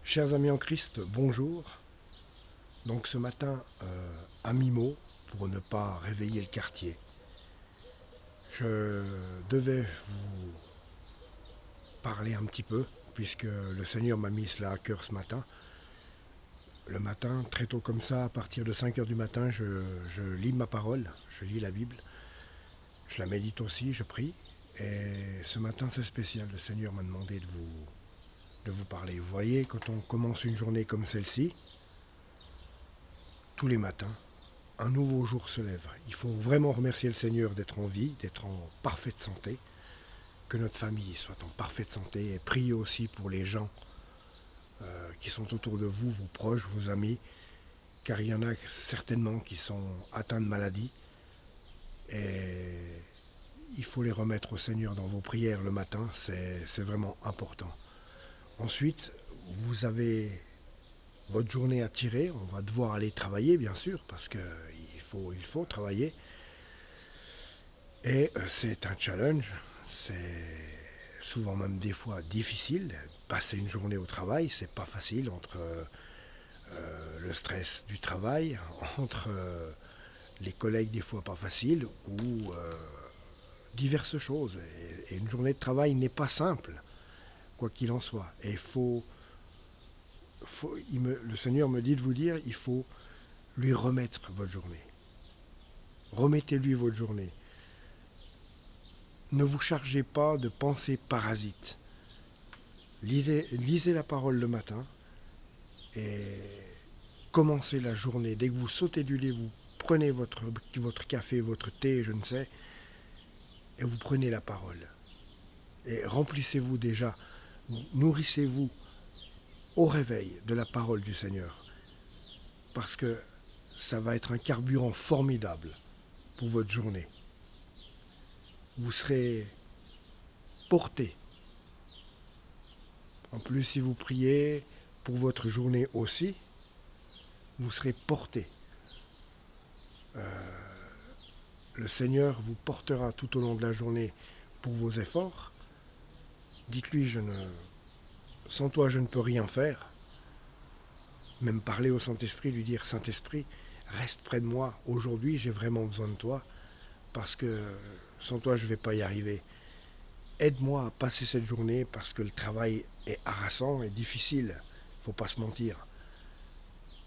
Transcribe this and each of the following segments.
Chers amis en Christ, bonjour. Donc ce matin, à mi-mot, pour ne pas réveiller le quartier, je devais vous parler un petit peu, puisque le Seigneur m'a mis cela à cœur ce matin. Le matin, très tôt comme ça, à partir de 5 heures du matin, je lis ma parole, je lis la Bible, je la médite aussi, je prie. Et ce matin, c'est spécial, le Seigneur m'a demandé de vous parler. Vous voyez, quand on commence une journée comme celle-ci, tous les matins, un nouveau jour se lève. Il faut vraiment remercier le Seigneur d'être en vie, d'être en parfaite santé, que notre famille soit en parfaite santé et prier aussi pour les gens qui sont autour de vous, vos proches, vos amis, car il y en a certainement qui sont atteints de maladie et il faut les remettre au Seigneur dans vos prières le matin, c'est vraiment important. Ensuite, vous avez votre journée à tirer, on va devoir aller travailler bien sûr, parce qu'il faut travailler. Et c'est un challenge, c'est souvent même des fois difficile. Passer une journée au travail, c'est pas facile entre le stress du travail, entre les collègues des fois pas faciles ou diverses choses. Et une journée de travail n'est pas simple, quoi qu'il en soit. Et le Seigneur me dit de vous dire, il faut lui remettre votre journée. Remettez-lui votre journée. Ne vous chargez pas de pensées parasites. Lisez la parole le matin et commencez la journée. Dès que vous sautez du lit, vous prenez votre café, votre thé, je ne sais, et vous prenez la parole. Et remplissez-vous déjà, nourrissez-vous au réveil de la parole du Seigneur. Parce que ça va être un carburant formidable pour votre journée. Vous serez porté. En plus, si vous priez pour votre journée aussi, vous serez porté. Le Seigneur vous portera tout au long de la journée pour vos efforts. Dites-lui, sans toi, je ne peux rien faire. Même parler au Saint-Esprit, lui dire, Saint-Esprit, reste près de moi. Aujourd'hui, j'ai vraiment besoin de toi parce que sans toi, je ne vais pas y arriver. Aide-moi à passer cette journée parce que le travail est harassant et difficile. Il ne faut pas se mentir.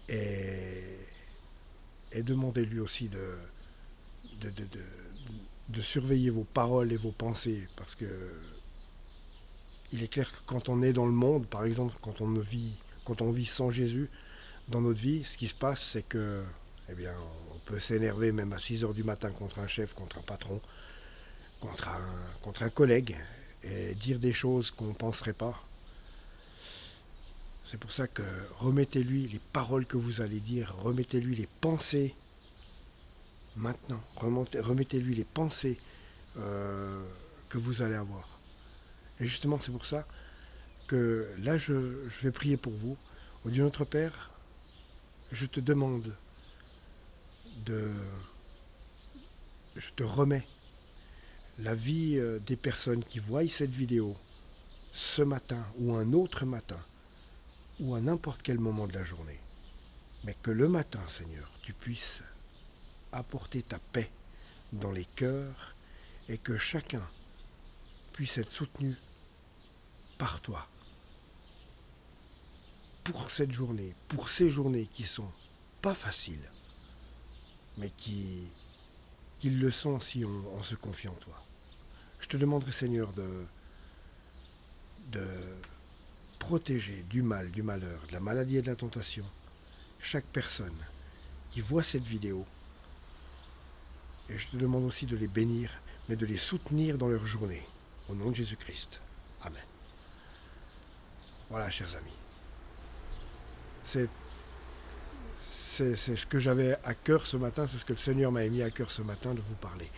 Et demandez-lui aussi de, de, de, de surveiller vos paroles et vos pensées parce que il est clair que quand on est dans le monde, par exemple, quand on vit sans Jésus dans notre vie, ce qui se passe, c'est que, eh bien, on peut s'énerver même à 6 heures du matin contre un chef, contre un patron, contre un collègue, et dire des choses qu'on ne penserait pas. C'est pour ça que remettez-lui les paroles que vous allez dire, remettez-lui les pensées maintenant, remettez-lui les pensées que vous allez avoir. Et justement, c'est pour ça que là, je vais prier pour vous. Au Dieu notre Père, je te demande je te remets la vie des personnes qui voient cette vidéo ce matin ou un autre matin ou à n'importe quel moment de la journée. Mais que le matin, Seigneur, tu puisses apporter ta paix dans les cœurs et que chacun puisse être soutenu par toi pour cette journée, pour ces journées qui sont pas faciles, mais qui le sont si on se confie en toi. Je te demanderai, Seigneur, de protéger du mal, du malheur, de la maladie et de la tentation chaque personne qui voit cette vidéo. Et je te demande aussi de les bénir, mais de les soutenir dans leur journée. Au nom de Jésus-Christ. Amen. Voilà, chers amis. C'est ce que j'avais à cœur ce matin, c'est ce que le Seigneur m'avait mis à cœur ce matin de vous parler.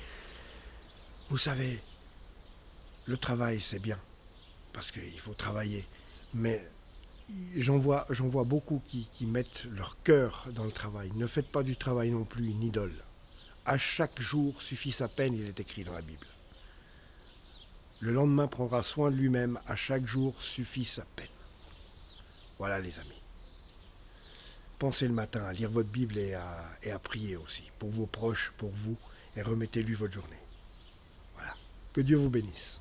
Vous savez, le travail c'est bien, parce qu'il faut travailler, mais j'en vois beaucoup qui mettent leur cœur dans le travail. Ne faites pas du travail non plus une idole. À chaque jour suffit sa peine, il est écrit dans la Bible. Le lendemain prendra soin de lui-même, à chaque jour suffit sa peine. Voilà les amis. Pensez le matin à lire votre Bible et à prier aussi, pour vos proches, pour vous, et remettez-lui votre journée. Voilà. Que Dieu vous bénisse.